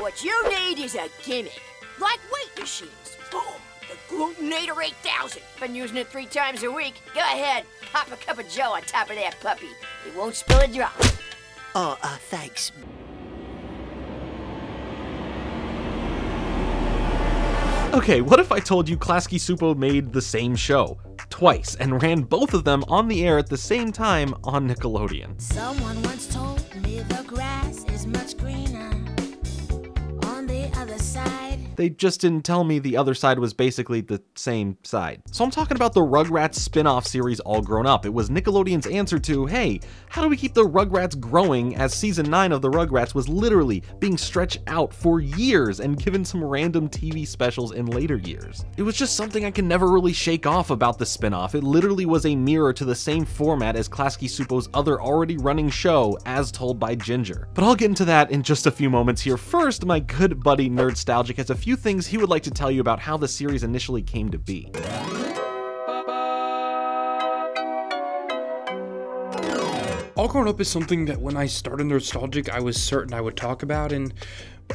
what you need is a gimmick. Like weight machines. Boom! The Glutenator 8000. Been using it 3 times a week. Go ahead, pop a cup of joe on top of that puppy. It won't spill a drop. Thanks. Okay, what if I told you Klasky Csupo made the same show twice and ran both of them on the air at the same time on Nickelodeon? Someone once told me the grass is much greener on the other side. They just didn't tell me the other side was basically the same side. So I'm talking about the Rugrats spin-off series All Grown Up. It was Nickelodeon's answer to, hey, how do we keep the Rugrats growing, as season 9 of the Rugrats was literally being stretched out for years and given some random TV specials in later years. It was just something I can never really shake off about the spin-off. It literally was a mirror to the same format as Klasky Csupo's other already running show, As Told by Ginger. But I'll get into that in just a few moments here. First, my good buddy Nerdstalgic has a few things he would like to tell you about how the series initially came to be. All Grown Up is something that when I started Nerdstalgic, I was certain I would talk about, and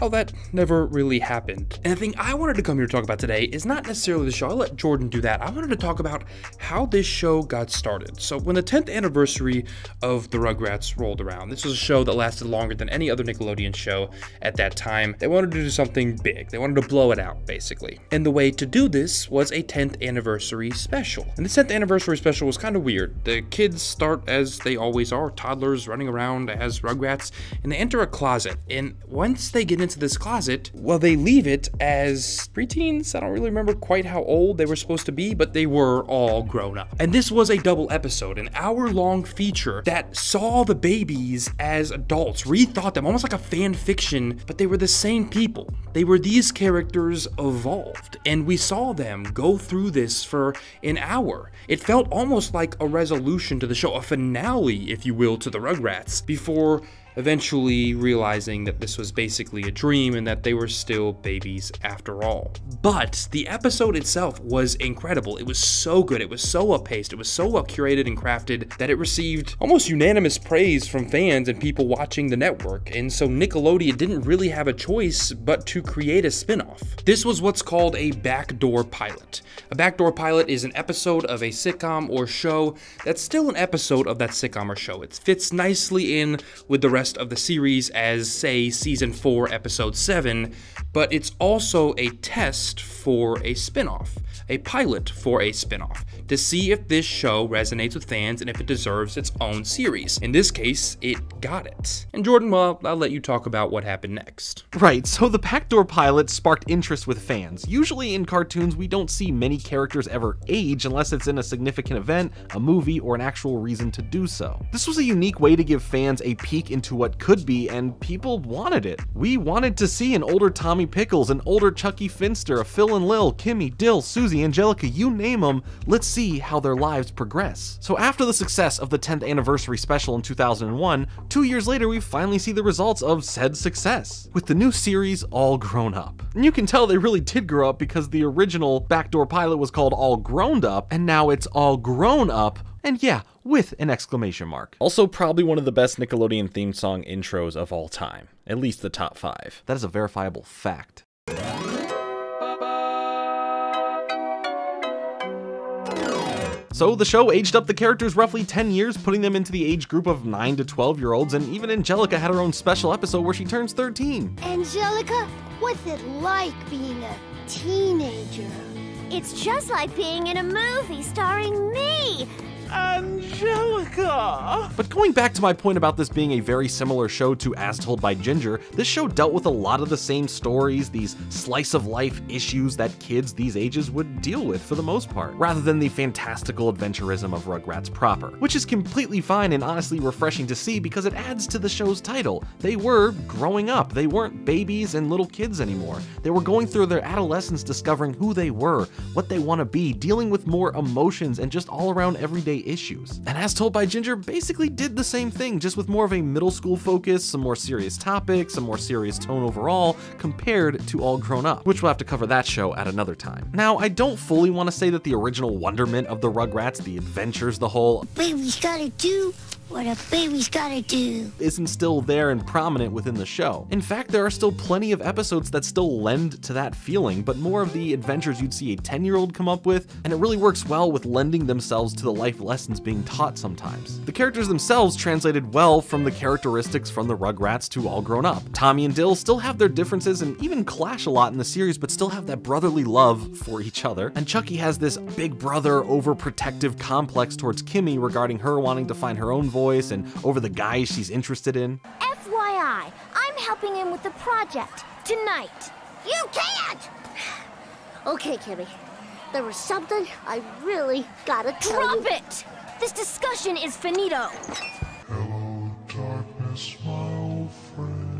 well, that never really happened. And the thing I wanted to come here to talk about today is not necessarily the show. I'll let Jordan do that. I wanted to talk about how this show got started. So when the 10th anniversary of the Rugrats rolled around, this was a show that lasted longer than any other Nickelodeon show at that time. They wanted to do something big. They wanted to blow it out, basically. And the way to do this was a 10th anniversary special. And the 10th anniversary special was kind of weird. The kids start as they always are, toddlers running around as Rugrats, and they enter a closet. And once they get into this closet, well, they leave it as preteens. I don't really remember quite how old they were supposed to be, but they were all grown up. And this was a double episode, an hour-long feature that saw the babies as adults, rethought them, almost like a fan fiction, but they were the same people. They were these characters evolved, and we saw them go through this for an hour. It felt almost like a resolution to the show, a finale, if you will, to the Rugrats, before eventually realizing that this was basically a dream and that they were still babies after all. But the episode itself was incredible. It was so good. It was so well-paced. It was so well curated and crafted that it received almost unanimous praise from fans and people watching the network. And so Nickelodeon didn't really have a choice but to create a spin-off. This was what's called a backdoor pilot. A backdoor pilot is an episode of a sitcom or show that's still an episode of that sitcom or show. It fits nicely in with the rest of the series as, say, season 4 episode 7, but it's also a test for a spin-off, a pilot for a spin-off, to see if this show resonates with fans and if it deserves its own series. In this case, it got it. And Jordan, well, I'll let you talk about what happened next. Right, so the backdoor pilot sparked interest with fans. Usually in cartoons, we don't see many characters ever age unless it's in a significant event, a movie, or an actual reason to do so. This was a unique way to give fans a peek into what could be, and people wanted it. We wanted to see an older Tommy Pickles, an older Chucky Finster, a Phil and Lil, Kimmy, Dill, Susie, Angelica, you name them. Let's see how their lives progress. So after the success of the 10th anniversary special in 2001, 2 years later we finally see the results of said success, with the new series All Grown Up. And you can tell they really did grow up because the original backdoor pilot was called All Grown Up, and now it's All Grown Up, and yeah, with an exclamation mark. Also probably one of the best Nickelodeon theme song intros of all time, at least the top 5. That is a verifiable fact. So the show aged up the characters roughly 10 years, putting them into the age group of 9 to 12-year-olds, and even Angelica had her own special episode where she turns 13. Angelica, what's it like being a teenager? It's just like being in a movie starring me. Angelica! But going back to my point about this being a very similar show to As Told by Ginger, this show dealt with a lot of the same stories, these slice-of-life issues that kids these ages would deal with for the most part, rather than the fantastical adventurism of Rugrats proper, which is completely fine and honestly refreshing to see because it adds to the show's title. They were growing up. They weren't babies and little kids anymore. They were going through their adolescence, discovering who they were, what they want to be, dealing with more emotions and just all-around everyday issues. And As Told by Ginger basically did the same thing, just with more of a middle school focus, some more serious topics, some more serious tone overall, compared to All Grown Up, which we'll have to cover that show at another time. Now, I don't fully want to say that the original wonderment of the Rugrats, the adventures, the whole Baby's gotta do what a baby's gotta do. Isn't still there and prominent within the show. In fact, there are still plenty of episodes that still lend to that feeling, but more of the adventures you'd see a 10-year-old come up with, and it really works well with lending themselves to the life lessons being taught sometimes. The characters themselves translated well from the characteristics from the Rugrats to All Grown Up. Tommy and Dill still have their differences and even clash a lot in the series, but still have that brotherly love for each other. And Chucky has this big brother overprotective complex towards Kimmy regarding her wanting to find her own voice and over the guys she's interested in. FYI, I'm helping him with the project tonight. You can't! Okay, Kimmy. There was something I really gotta tell you. Drop it! This discussion is finito. Hello, darkness, my old friend.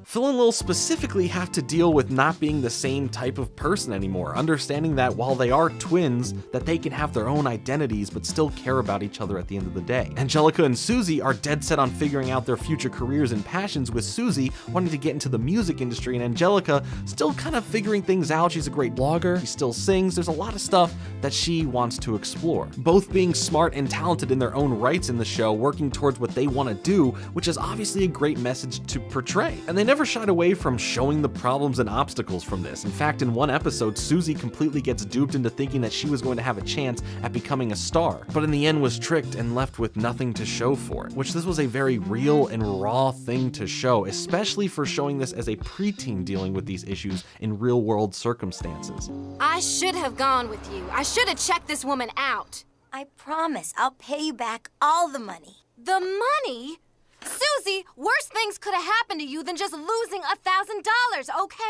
Phil and Lil specifically have to deal with not being the same type of person anymore, understanding that while they are twins, that they can have their own identities but still care about each other at the end of the day. Angelica and Susie are dead set on figuring out their future careers and passions, with Susie wanting to get into the music industry and Angelica still kind of figuring things out. She's a great blogger, she still sings, there's a lot of stuff that she wants to explore. Both being smart and talented in their own rights in the show, working towards what they want to do, which is obviously a great message to portray. And they never shied away from showing the problems and obstacles from this. In fact, in one episode, Susie completely gets duped into thinking that she was going to have a chance at becoming a star, but in the end was tricked and left with nothing to show for it, which this was a very real and raw thing to show, especially for showing this as a preteen dealing with these issues in real world circumstances. I should have gone with you. I should have checked this woman out. I promise I'll pay you back all the money. The money? Susie, worse things could have happened to you than just losing $1,000, okay?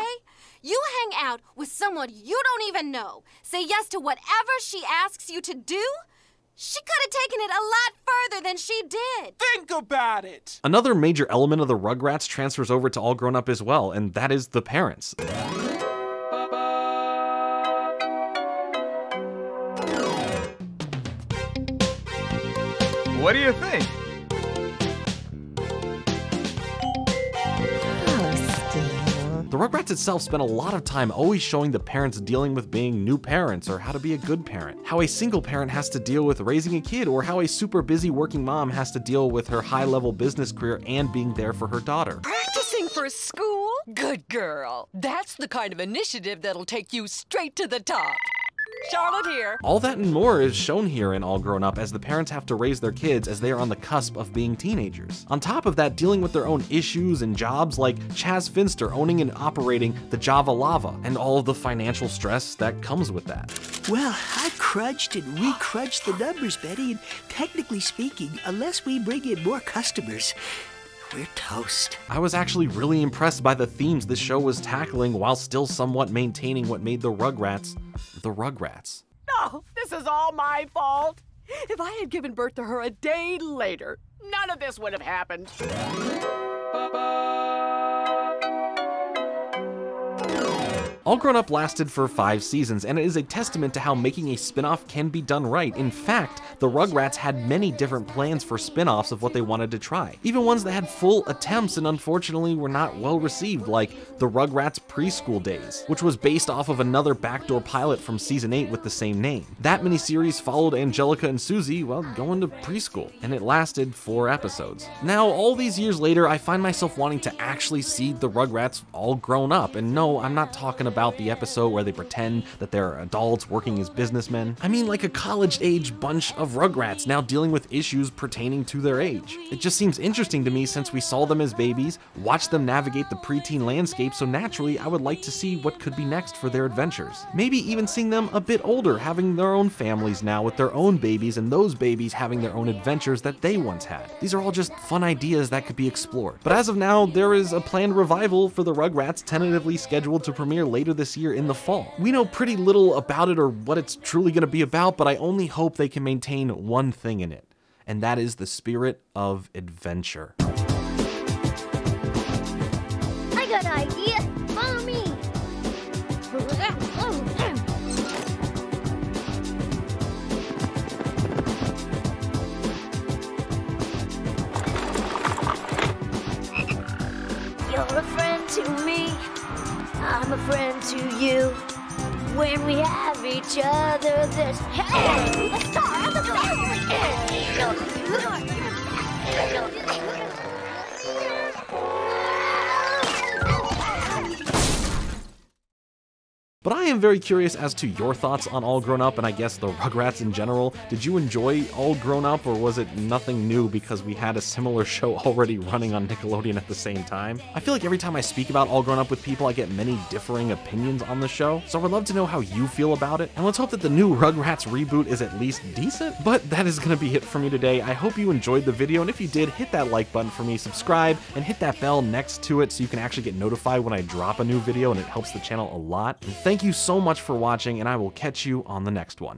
You hang out with someone you don't even know. Say yes to whatever she asks you to do. She could have taken it a lot further than she did. Think about it! Another major element of the Rugrats transfers over to All Grown Up as well, and that is the parents. What do you think? The Rugrats itself spent a lot of time always showing the parents dealing with being new parents or how to be a good parent, how a single parent has to deal with raising a kid, or how a super busy working mom has to deal with her high-level business career and being there for her daughter. Practicing for school? Good girl. That's the kind of initiative that'll take you straight to the top. Charlotte here. All that and more is shown here in All Grown Up, as the parents have to raise their kids as they are on the cusp of being teenagers. On top of that, dealing with their own issues and jobs, like Chaz Finster owning and operating the Java Lava, and all of the financial stress that comes with that. Well, I crunched and recrunched the numbers, Betty, and technically speaking, unless we bring in more customers, we're toast. I was actually really impressed by the themes this show was tackling while still somewhat maintaining what made the Rugrats the Rugrats. No, this is all my fault. If I had given birth to her a day later, none of this would have happened. All Grown Up lasted for 5 seasons, and it is a testament to how making a spin-off can be done right. In fact, the Rugrats had many different plans for spin-offs of what they wanted to try. Even ones that had full attempts and unfortunately were not well received, like the Rugrats Preschool Days, which was based off of another backdoor pilot from season 8 with the same name. That miniseries followed Angelica and Susie, well, going to preschool, and it lasted 4 episodes. Now, all these years later, I find myself wanting to actually see the Rugrats all grown up, and no, I'm not talking about the episode where they pretend that they're adults working as businessmen. I mean like a college-age bunch of Rugrats now dealing with issues pertaining to their age. It just seems interesting to me since we saw them as babies, watched them navigate the preteen landscape, so naturally I would like to see what could be next for their adventures. Maybe even seeing them a bit older, having their own families now with their own babies, and those babies having their own adventures that they once had. These are all just fun ideas that could be explored. But as of now, there is a planned revival for the Rugrats tentatively scheduled to premiere later this year in the fall. We know pretty little about it or what it's truly going to be about, but I only hope they can maintain one thing in it, and that is the spirit of adventure. I got an idea. Follow me. You're a friend to me. I'm a friend to you. When we have each other, this. Hey! The star of the family! But I am very curious as to your thoughts on All Grown Up and I guess the Rugrats in general. Did you enjoy All Grown Up, or was it nothing new because we had a similar show already running on Nickelodeon at the same time? I feel like every time I speak about All Grown Up with people, I get many differing opinions on the show, so I would love to know how you feel about it. And let's hope that the new Rugrats reboot is at least decent. But that is gonna be it for me today. I hope you enjoyed the video, and if you did, hit that like button for me, subscribe, and hit that bell next to it so you can actually get notified when I drop a new video, and it helps the channel a lot. And thank you so much for watching, and I will catch you on the next one.